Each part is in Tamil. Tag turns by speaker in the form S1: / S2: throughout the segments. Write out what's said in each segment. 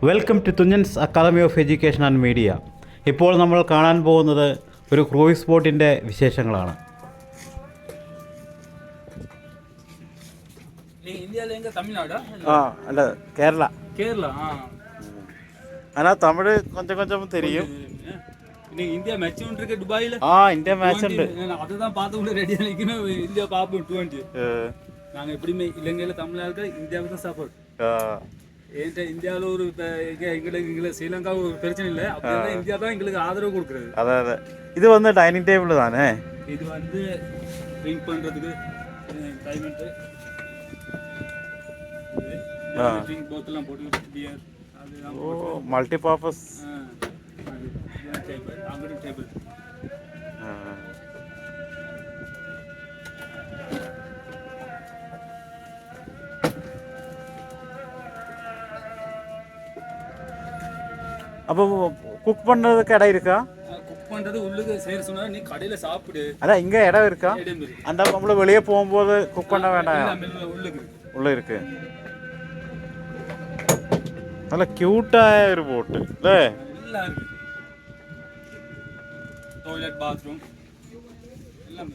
S1: Welcome to Thunchan's academy of education and media. ഇപ്പോൾ നമ്മൾ കാണാൻ പോകുന്നത് ഒരു ക്രൂയിസ് ബോട്ടിൻ്റെ വിശേഷങ്ങളാണ്. അല്ല കേരള
S2: കേരള
S1: ஆனா தமிழ் கொஞ்சம் கொஞ்சம் தெரியும்.
S2: இந்தியா மேட்ச் ஒன்று இருக்கு துபாயில.
S1: இந்தியா மேட்ச் உண்டு.
S2: அதுதான் பார்த்து கொண்டு ரெடியா நிக்கணும். இந்தியா பாப்போம் 20. நாங்க எப்படியுமே இலங்கையில தமிழ்நாட்டுல இந்தியாவுக்கு தான் சப்போர்ட். ஏன்டா இந்தியாவில் ஒரு எங்களுக்கு ஸ்ரீலங்கா ஒரு பிரச்சனை இல்லை, அப்படின்னா இந்தியா தான் எங்களுக்கு ஆதரவு கொடுக்குறது.
S1: அதான் இது வந்து டைனிங் டேபிள் தானே.
S2: இது வந்து ட்ரிங்க் பண்ணுறதுக்கு டைமண்ட் ட்ரிங்க் போத்தெல்லாம் போட்டு பியர் அது
S1: மல்டி பர்பஸ்
S2: டேபிள் அங்கே டேபிள்.
S1: அப்போ குக் பண்ணுறதுக்கு இடம் இருக்கா?
S2: குக் பண்ணுறது உள்ளுக்கு செய்ய சொன்னா நீ கடையில் சாப்பிடு.
S1: அதான் இங்கே இடம் இருக்கா? அந்த நம்மள வெளியே போகும்போது குக் பண்ண வேண்டாம். உள்ள இருக்கு. நல்ல கியூட்டாയ ഒരു ബോട്ട് അല്ലേ?
S2: എല്ലാം ഇருக்கு. ടോയ്ലറ്റ് ബാത്റൂം എല്ലാം.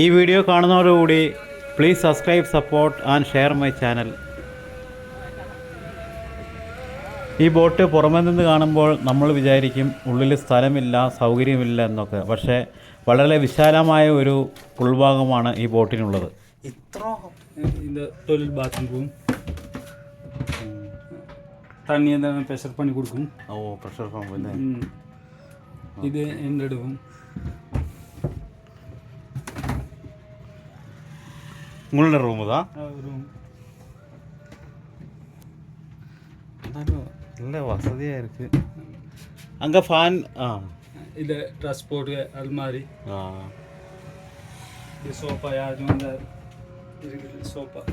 S1: ഈ വീഡിയോ കാണുന്നതോടുകൂടി please subscribe, support and share my channel. ഈ ബോട്ട് പുറമെ നിന്ന് കാണുമ്പോൾ നമ്മൾ വിചാരിക്കും ഉള്ളിൽ സ്ഥലമില്ല, സൗകര്യമില്ല എന്നൊക്കെ. പക്ഷേ വളരെ വിശാലമായ ഒരു ഉൾഭാഗമാണ് ഈ ബോട്ടിനുള്ളത്. ഇത്ര
S2: ടോയ്ലറ്റ് ബാത്റൂം தண்ணி எல்லாம் ப்ரெஷர் பண்ணி கொடுக்கும்.
S1: ப்ரெஷர் பம்ப் இல்லை.
S2: இது என்னோட
S1: உங்களோட ரூமு தான்.
S2: ரூம்
S1: நல்ல வசதியாக இருக்குது. அங்கே ஃபேன்.
S2: இது ட்ரெஸ் போட்டு அல்மாரி. இது சோஃபா யாரும் அந்த இருக்குது சோஃபா.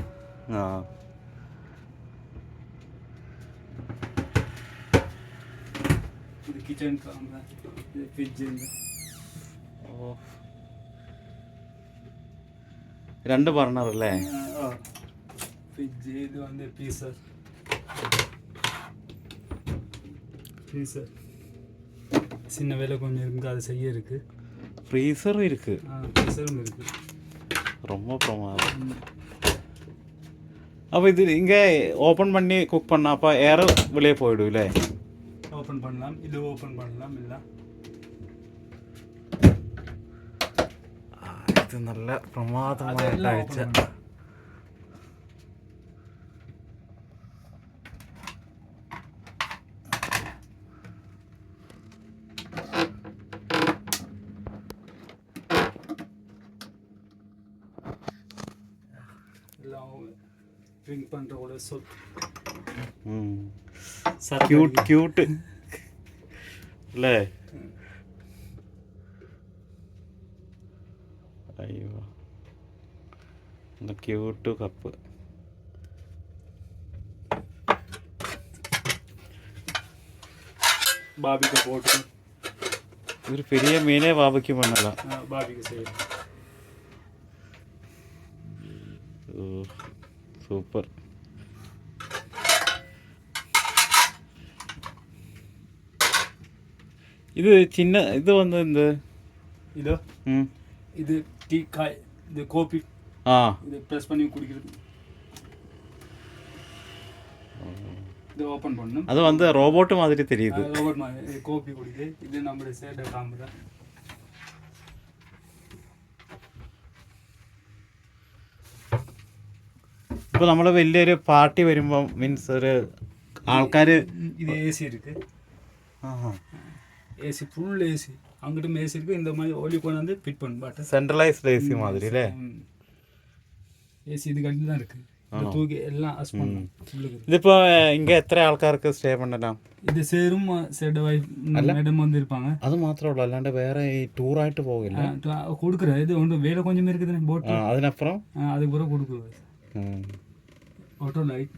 S2: இது கிச்சன் காமரா. இது ஃப்ரிட்ஜ்.
S1: രണ്ട് ബർണർ അല്ലേ?
S2: ஃப்ரிட்ஜ். இது வந்து பீசர் சின்ன வேலை கொஞ்சம் இருக்குது, அது செய்ய இருக்குது.
S1: ஃப்ரீசரும் இருக்குது.
S2: ஃப்ரீசரும் இருக்குது.
S1: ரொம்ப பிரமாதம். அப்போ இது இங்கே ஓப்பன் பண்ணி குக் பண்ணால் அப்போ ஏர் வெளியே போயிடும் இல்லை?
S2: ஓப்பன் பண்ணலாம், இது ஓப்பன் பண்ணலாம். இல்லை
S1: ഇത് നല്ല പ്രമാദമായ കാഴ്ച.
S2: ட்ரிங்க் பண்ணுறோட சொல்
S1: ക്യൂട്ട് അല്ലേ? അയ്യോ, ക്യൂട്ട് കപ്പ്.
S2: ബാബിക്ക് പോട്ട്
S1: ഒരു പെരിയ മീനെ ബാബയ്ക്ക് വേണല്ലോ.
S2: ബാബിക്ക് ചെയ്യും.
S1: സൂപ്പർ. ഇത് ചിന്ന ഇത് വന്ന് എന്ത്
S2: இதோ இது டீ காய், இது கோபி. இது ப்ரெஸ் பண்ணி குடிக்கிறது. இது ஓப்பன் பண்ணணும்.
S1: அது வந்து ரோபோட் மாதிரி தெரியுது.
S2: ரோபோட் மாதிரி. இது கோபி குடிக்குது. இது நம்மளுடைய சேட காம்பரா.
S1: ഇപ്പോൾ നമ്മൾ വലിയൊരു പാർട്ടി വരുമ്പോൾ മീൻസ് ഒരു ആൾക്കാർ.
S2: இது ஏசி இருக்கு. AC full AC. அங்கிட்டும் ஏசி இருக்கு. இந்த மாதிரி ஒலி கொண்டாந்து ஃபிட் பண்ணு பாட்டு.
S1: സെൻട്രലൈസ്ഡ് ஏசி மாதிரி അല്ലേ?
S2: ஏசி இது கட்டி தான் இருக்கு. தூக்கி எல்லாம் அஸ் பண்ணலாம்.
S1: ഇതിപ്പോൾ இங்கே എത്ര ആൾക്കാർക്ക് സ്റ്റേ பண்ணலாம்?
S2: ഇത് சேரும் சேட வைஃப் மேடம் வந்து இருப்பாங்க.
S1: അത് മാത്രമേ ഉള്ളൂ, അല്ലാണ്ട് വേറെ ഈ ടൂറായിട്ട് പോകില്ല.
S2: கொடுக்குற இது ஒன்று வேலை கொஞ்சம் இருக்குது போட்.
S1: അതിനപ്പുറം
S2: அதுக்கு பிறகு கொடுக்குறது. ஆட்டோ லைட்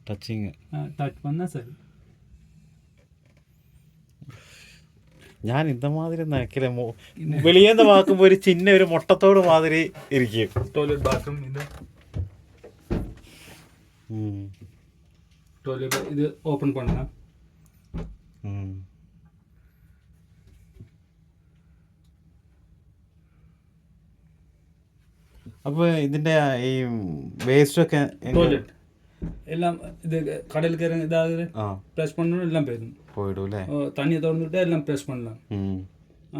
S1: டச்சிங்
S2: டச் பண்ணால் சரி.
S1: ഞാൻ இந்த மாதிரி നിനക്കില്ല വെളിയെന്ന് വാക്കുമ്പോൾ ഒരു ചിന്ന ഒരു മുട്ടത്തോട് മാതിരി ഇരിക്കും.
S2: ടോയ്ലറ്റ് ബാത്റൂം ഇത് ടോയ്ലറ്റ് ഇത് ഓപ്പൺ பண்ணலாம்.
S1: അപ്പോൾ ഇതിൻ്റെ ഈ വേസ്റ്റൊക്കെ
S2: ടോയ്ലറ്റ് എല്ലാം ഇത് കടൽ കയറി ഇതാകുது ப்ரெஸ் பண்ணனும் எல்லாம் போயிடும்
S1: പോയിടൂല്ലേ.
S2: தண்ணியை திறந்துட்டு எல்லாம் ப்ரெஸ் பண்ணலாம்.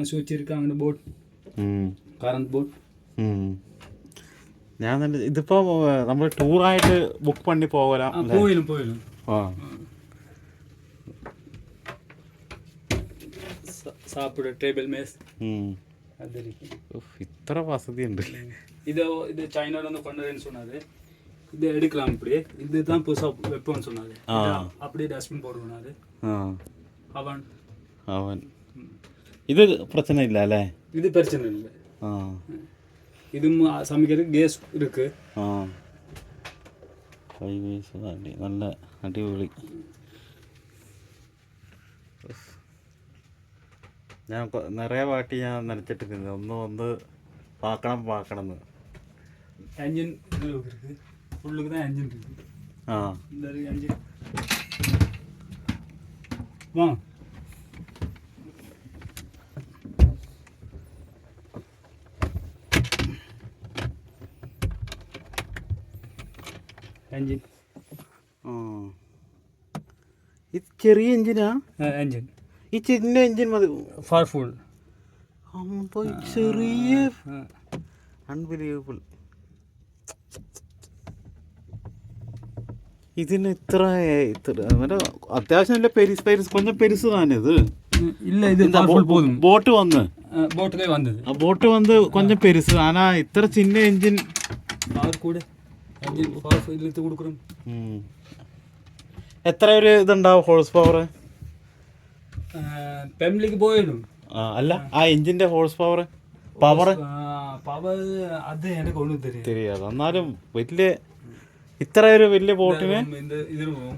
S2: സ്വിച്ച് ഇരിക്കാണ്ട് ബോട്ട് കറണ്ട് ബോട്ട്.
S1: ഞാൻ തന്നെ ഇതിപ്പോ നമ്മൾ ടൂറായിട്ട് ബുക്ക് പണി പോകലാം.
S2: പോയിലും സാപ്പിട ടേബിൾ മേസ്
S1: ഇത്ര വസതി ഉണ്ട്.
S2: இது சைனால இருந்து கொண்டதுன்னு சொன்னாரு. இது எடுக்கலாம் இப்படி இதுதான் புதுசா வெப்பம்னு சொன்னாரு. அப்படியே டஸ்ட்பின் போடுவாரு. அவன்
S1: இது பிரச்சனை இல்லை அല്ലേ?
S2: இது பிரச்சனை இல்லை. இதுவும் சமைக்கிறதுக்கு கேஸ் இருக்கு.
S1: നല്ല അടിപൊളി. ഞാൻ നിറയെ വാട്ടി ഞാൻ നനച്ചിട്ട് തിന്നത് ഒന്ന് பார்க்கணும்.
S2: என்ஜின் இருக்கு, உள்ளுக்கு தான் என்ஜின் இருக்கு. இந்த என்ஜின் வா എൻജിൻ
S1: ഇത് ചെറിയ എൻജിനാ?
S2: എൻജിൻ
S1: ഈ ചിന്ന എൻജിൻ മതി
S2: ഫാർ ഫുൾ.
S1: ചെറിയ അൺബിലീവബിൾ. ഇതിന് ഇത്ര അത്യാവശ്യം നല്ല പെരിസ് കൊഞ്ചം പെരുസ് തന്നെ ഇത്.
S2: ഇല്ല ഇത്
S1: ബോട്ട് വന്ന് ബോട്ട് വന്ന് കൊഞ്ചം പെരുസ് ആനാ ഇത്ര ചിന്ന എൻജിൻ എത്ര ഒരു ഇതുണ്ടാവും ഹോഴ്സ് പവർ?
S2: ഫാമിലിക്ക് പോയാലും
S1: അല്ല ആ എൻജിന്റെ ഹോഴ്സ് പവർ
S2: അത് എനിക്ക് ഒന്നും
S1: தெரியாது. എന്നാലും വലിയ ഇത്ര ഒരു വലിയ ബോട്ടിന്
S2: ഇതിന് പോകും.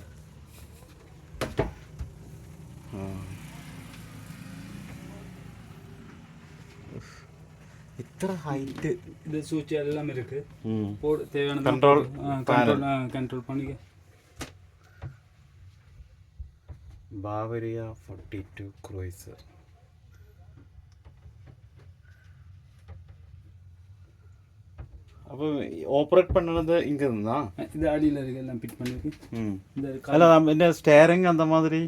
S1: ഇത്ര ഹൈറ്റ്.
S2: ഇത് സ്വിച്ച് എല്ലാം ഇருக்கு. தேவையான
S1: കൺട്രോൾ
S2: பண்ணிக்க.
S1: ബാവരിയ 42 ക്രൂയിസർ. അപ്പോൾ ഓപ്പറേറ്റ് പണ്ണത് ഇങ്ങ നിന്നാ?
S2: ഇത് അടിയിൽ എല്ലാം ഫിറ്റ് பண்ணிருக்கு.
S1: അല്ല ഇതിന്റെ സ്റ്റിയറിംഗ് அந்த மாதிரி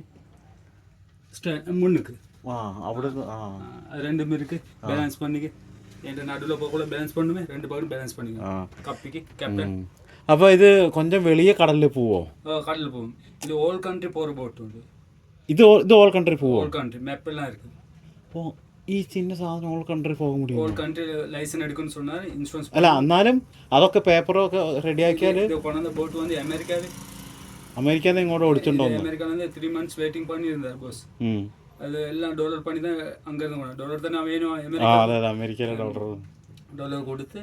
S2: முன்னுக்கு
S1: അവിടെ
S2: ரெண்டும் இருக்கு. பேலன்ஸ் பண்ணிக்க. என்ற நடுவில் போகக்கூட பேலன்ஸ் பண்ணுமே. ரெண்டு பக்கம் பேலன்ஸ் பண்ணிக்க. கப்பிக்கு கேப்டன்.
S1: അപ്പോൾ ഇത് കൊഞ്ചം വെളിയെ കടലിൽ പോവോ?
S2: കടലിൽ പോകും. ഇത് ഓൾ കൺട്രി പോற ബോട്ട് ഉണ്ട്.
S1: ഇത് ഓൾ കൺട്രി പോവോ?
S2: ഓൾ കൺട്രി മാപ്പ് എല്ലാം இருக்கு.
S1: അപ്പോൾ ഈ ചിന്ന സാധനം ഓൾ കൺട്രി പോകാൻ முடியும்?
S2: ഓൾ കൺട്രി ലൈസൻസ് എടുക്കുമെന്ന് சொன்னாரு. ഇൻഷുറൻസ്
S1: അല്ല എന്നാലും അതൊക്കെ പേപ്പറൊക്കെ റെഡിയാക്കിയാൽ
S2: കൊണ്ടുവന്ന ബോട്ട് വന്ന്
S1: അമേരിക്കയിൽ ഇങ്ങോട്ട് ഓടിച്ചോണ്ടോ?
S2: അമേരിക്കയിൽ 3 months വെയിറ്റിംഗ് பண்ணியிருந்தார் ബോസ്. அது எல்லாம் டாலர் பண்ணி தான் அங்கேருந்து கொண்டு டாலர் தானே வேணும்.
S1: അമേരിക്കയിലെ
S2: டாலர் கொடுத்து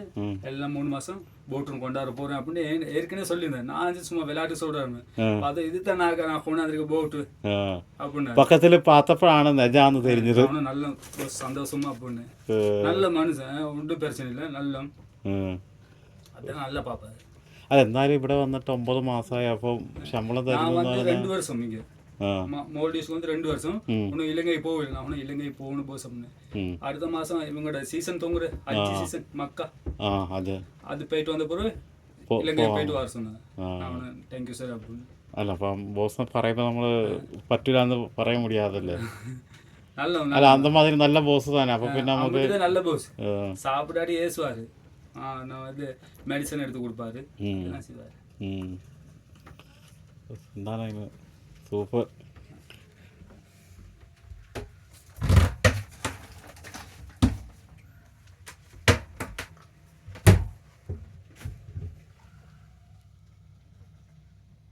S2: எல்லாம் 3 மாதம் போட்டு கொண்டாட போகிறேன் அப்படின்னு ஏற்கனவே சொல்லியிருந்தேன். நான் சும்மா விளையாட்டு சொல்கிறேன். அது இது தான் நான் கொண்டாந்துருக்க போட்டு அப்படின்னு
S1: பக்கத்தில் பார்த்தப்ப நிஜான்னு தெரிஞ்சது.
S2: நல்ல சந்தோஷமா அப்படின்னு நல்ல மனுஷன் ஒன்றும் பிரச்சனை இல்லை. நல்ல അതെ നല്ല പാപ്പാ.
S1: അല്ല എന്നാലും ഇവിടെ വന്നിട്ട് 9 മാസമായി. അപ്പോൾ ശമ്പളം തരുന്നത്
S2: 2 வருஷம் இங்கே மோல்டிவ்ஸ்க்கு வந்து 2 வருஷம். இன்னும் இலங்கை போகல. அவனும் இலங்கை போகணும் போஸ் அப்படின்னு. அடுத்த மாதம் இவங்களோட சீசன் தொங்குற அஞ்சு சீசன் மக்கா அது போயிட்டு வந்த பிறகு ഇല്ലെങ്കിൽ പോയിട്ട് വരാൻ சொன்னாங்க. അവന് താങ്ക് യു സർ அப்படின்னு.
S1: അല്ല അപ്പം ബോസ് പറയുമ്പോൾ നമ്മൾ പറ്റില്ലാന്ന് പറയാൻ முடியாதല്ലേ?
S2: நல்ல
S1: അല്ല அந்த மாதிரி நல்ல ബോസ് തന്നെ. അപ്പോൾ പിന്നെ നമുക്ക്
S2: நல்ல போஸ் சாப்பிடாடி ஏசுவாரு. நான் வந்து மெடிசன் எடுத்து கொடுப்பாரு. எல்லாம் செய்வாரு.
S1: എന്താണ് സൂപ്പർ.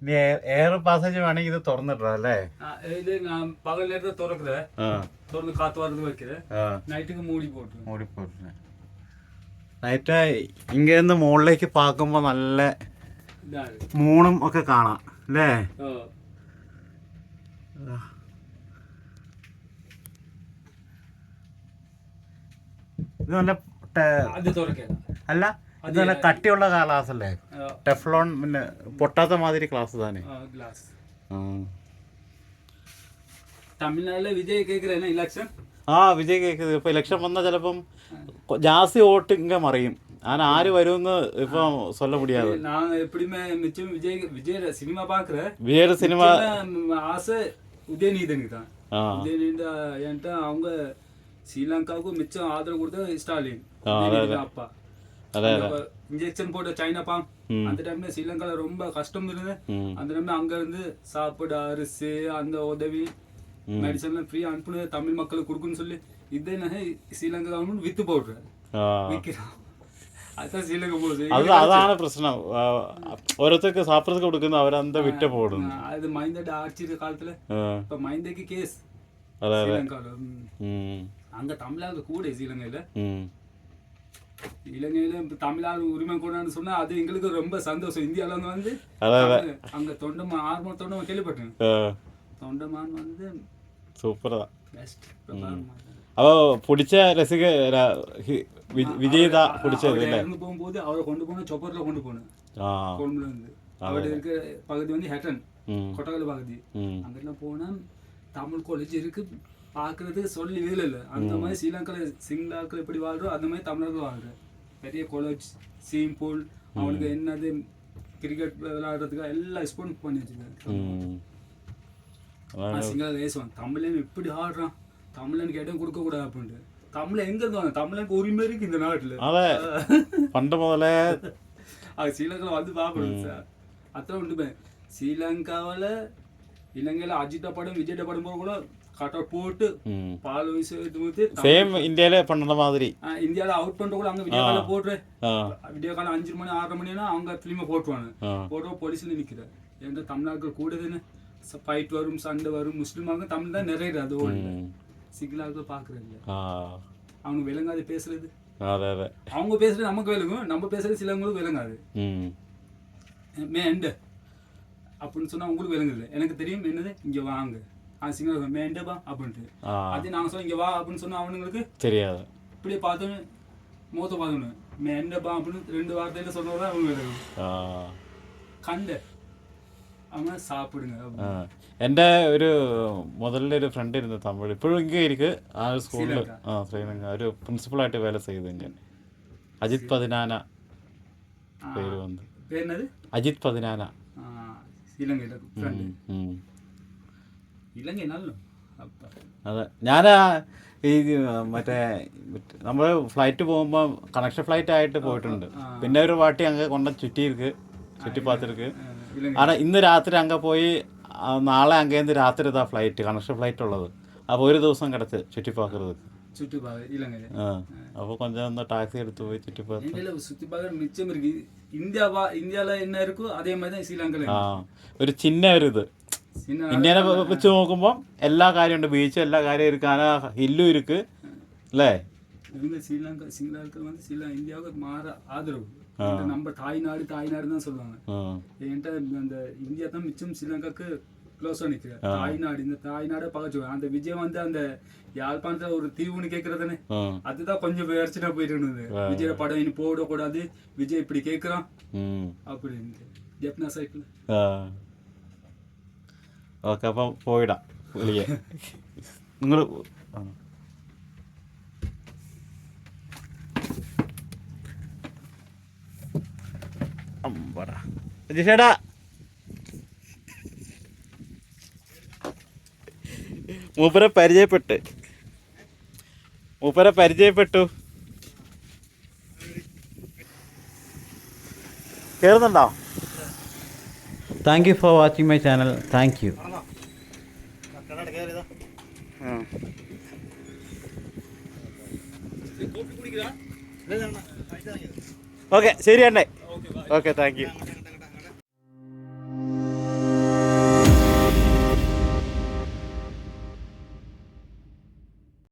S1: ഇനി എയർ പാസേജ് വേണമെങ്കിൽ ഇത് തുറന്നിടാം അല്ലേ?
S2: ഇത് പകൽ നേരത്തെ തുറക്കുന്നത് തുറന്ന് കാത്തു വറുത്ത് വെക്കുന്നത്. നൈറ്റ് മൂടി പോട്ട്
S1: നൈറ്റ് ഇങ്ങനെ മുകളിലേക്ക് പാക്കുമ്പോ നല്ല മൂണും ഒക്കെ കാണാം അല്ലേ? ഇത് നല്ല
S2: അത് തുറക്കാം.
S1: അല്ല ഇത് നല്ല കട്ടിയുള്ള ഗ്ലാസ് അല്ലേ? ടെഫ്ലോൺ പിന്നെ പൊട്ടാത്ത മാതിരി ഗ്ലാസ് തന്നെ.
S2: ഗ്ലാസ്. തമിഴ്നാട്ടിലെ വിജയ് കേൾக்கிறேன் ഇലക്ഷൻ.
S1: വിജയ് കേൾക്കുന്നത് ഇപ്പൊ ഇലക്ഷൻ വന്നാൽ ചിലപ്പം ജാസ്തി വോട്ട് ഇങ്ങ മറിയും. ഞാൻ ആര് വരുമെന്ന് ഇപ്പൊ சொல்ல முடியாது.
S2: நான் எப்படிமே மிச்சம் விஜய் சினிமா பாக்குறேன்.
S1: விஜய் சினிமா
S2: ஆசை உதயநிதிக்கு தான். உதயநிதி என்கிட்ட அவங்க ஸ்ரீலங்காவுக்கு மிச்சம் ஆதரவு கொடுத்த ஸ்டாலின் அப்பா. இன்ஜெக்ஷன் போட்ட சைனா பாம் அந்த டைம்ல ஸ்ரீலங்கால ரொம்ப கஷ்டம் இருந்தது. அந்த டைம்ல அங்க இருந்து சாப்பாடு அரிசி அந்த உதவி மெடிசன் ஃப்ரீ அனுப்புன தமிழ் மக்களுக்கு கொடுக்குன்னு சொல்லி இதே ஸ்ரீலங்கா கவர்மெண்ட் வித்து போடுறாரு. விற்கிறான்.
S1: അതാണ് പ്രശ്നം. ഓരോരുത്തർക്ക് സാപ്പിടത്ത് കൊടുക്കുന്ന അവരെന്താ വിറ്റ പോടുന്നു.
S2: അത് മൈന്ദയുടെ ആഴ്ച കാലത്തില് ഇപ്പൊ മൈന്ദക്ക് കേസ് அங்க தமிழாளு கூட இலங்கையில தமிழாளு உரிமை கொண்டான்னு சொன்னா அது எங்களுக்கு ரொம்ப சந்தோஷம். இந்தியாவில வந்து அங்க தொண்டமான் ஆர்ம தொண்டமான் கேள்விப்பட்டேன். தொண்டமான் வந்து
S1: சூப்பரா பெஸ்ட். அவ பிடிச்ச ரசிக விஜய் தான் பிடிச்சது இல்ல.
S2: போகும்போது அவரை கொண்டு போன சொப்பர்ல கொண்டு போனேன். கொழும்புல இருந்து அவருடைய இருக்க பகுதி வந்து ஹெட்டன் கொட்டகல பகுதி. அங்கெல்லாம் போனா தமிழ் காலேஜ் இருக்கு பார்க்கறதுக்கு சொல்லி வீடு இல்லை. அந்த மாதிரி ஸ்ரீலங்கால சிங்களாக்கள் எப்படி வாழ்றோம் அந்த மாதிரி தமிழர்கள் வாழ்றேன். பெரிய காலேஜ் ஸ்விமிங் பூல் அவனுக்கு என்னது கிரிக்கெட் விளையாடுறதுக்கு எல்லாம் ஸ்போர்ட் பண்ணி வச்சுருக்கேன். சிங்கள பேசுவான் தமிழன் இப்படி ஆடுறான் தமிழனுக்கு இடம் கொடுக்க கூடாது அப்படின்ட்டு. தமிழ் எங்க இருந்தாங்க? தமிழனுக்கு உரிமை இருக்கு இந்த நாட்டுல.
S1: பண்ட முதல்ல
S2: அது ஸ்ரீலங்கால வந்து பாக்கணும் சார். அத்தனை உண்டுமே ஸ்ரீலங்காவில இலங்கையில அஜித் படம் விஜய் படம் போது கூட கட்ட போட்டு பால் வயசு
S1: சேம் இந்தியால பண்ற மாதிரி
S2: இந்தியால அவுட் பண்ற கூட அங்க வீடியோ கால போடுற வீடியோ கால 5 மணி 6 மணினா அவங்க பிலிம் போட்டுவாங்க. போடுற போலீஸ்ல நிக்கிற எந்த தமிழ்நாட்டுல கூடதுன்னு ஃபைட் வரும் சண்டை வரும். முஸ்லீமாக தமிழ் தான் நிறைய அது ஓடுது. சிங்களாக பாக்குறது அவங்க விளங்காது பேசுறது. அவங்க பேசுறது நமக்கு விளங்கும். நம்ம பேசுறது சிலவங்களுக்கு விளங்காது. மேண்ட அப்படின்னு சொன்னா உங்களுக்கு விளங்குது. எனக்கு தெரியும் என்னது இங்க வாங்க சிங்கள மேண்டபா அப்படின்ட்டு. அது நாங்க சொன்ன இங்க வா அப்படின்னு சொன்னா அவனுங்களுக்கு
S1: தெரியாது. இப்படியே
S2: பார்த்தோன்னு மூத்த பார்த்தோன்னு மேண்டபா அப்படின்னு 2 வார்த்தையில சொன்னதான் அவங்க விளங்கும். കണ്ട് അങ്ങനെ സാപ്പിടുங்க.
S1: എൻ്റെ ഒരു മുതലിൻ്റെ ഒരു ഫ്രണ്ട് ഇരുന്നു തമിഴ് ഇപ്പോഴും ഇങ്ങനെ ഇരിക്കും. ആ ഒരു സ്കൂളിൽ ശ്രീലങ്ക ഒരു പ്രിൻസിപ്പളായിട്ട് വേല ചെയ്തു ഞാൻ. അജിത് പതിനാന പേര് വന്ന് അജിത് പതിനാന. അതെ ഞാൻ ഈ മറ്റേ നമ്മൾ ഫ്ലൈറ്റ് പോകുമ്പോൾ കണക്ഷൻ ഫ്ലൈറ്റ് ആയിട്ട് പോയിട്ടുണ്ട്. പിന്നെ ഒരു വാട്ടി അങ്ങ് കൊണ്ട ചുറ്റി പാത്തിருக்கு. ஆனால் ഇന്ന് രാത്രി അങ്ങ് പോയി നാളെ അങ്ങേന്ന് രാത്രി ഇതാ ഫ്ലൈറ്റ് കണക്ഷൻ ഫ്ലൈറ്റ് ഉള്ളത്. അപ്പോൾ ഒരു ദിവസം കിടച്ച് ചുറ്റിപ്പാക്കുന്നത്. അപ്പോൾ കൊഞ്ചം ഒന്ന് ടാക്സി എടുത്ത് പോയി ചുറ്റിപ്പാക്ക്. ഒരു ചിന്ന ഒരു ഇത് ഇന്ത്യനെ വെച്ച് നോക്കുമ്പോൾ എല്ലാ കാര്യമുണ്ട്. ബീച്ചും എല്ലാ കാര്യം ഇരിക്കാന ഹില്ലും ഇருக்கு അല്ലേ?
S2: ஸ்ரீலங்கா சிங்களாக்கள் வந்து இந்தியாவுக்கு மாற ஆதரவு. நம்ம தாய்நாடு தான் சொல்லுவாங்க. என்கிட்ட அந்த இந்தியா தான் மிச்சம் ஸ்ரீலங்காக்கு க்ளோஸா நிக்கிற தாய்நாடு. இந்த தாய்நாடை பகச்சுவேன். அந்த விஜய் வந்து அந்த யாழ்ப்பாணத்துல ஒரு தீவுன்னு கேட்கறதுன்னு அதுதான் கொஞ்சம் விரைச்சுனா போயிட்டு இருந்தது. விஜயோட படம் இனி போடக்கூடாது, விஜய் இப்படி கேட்கறான் அப்படின்னு ஜப்னா சைக்கிள்.
S1: ഓക്കെ അപ്പം പോയിടാം വിളിയെ നിങ്ങൾ. ചേട്ടാ മൂപ്പരെ പരിചയപ്പെട്ടു കേറുന്നുണ്ടോ? Thank you for watching my channel. Thank you. Okay ശരി അണ്ണേ. Okay thank you.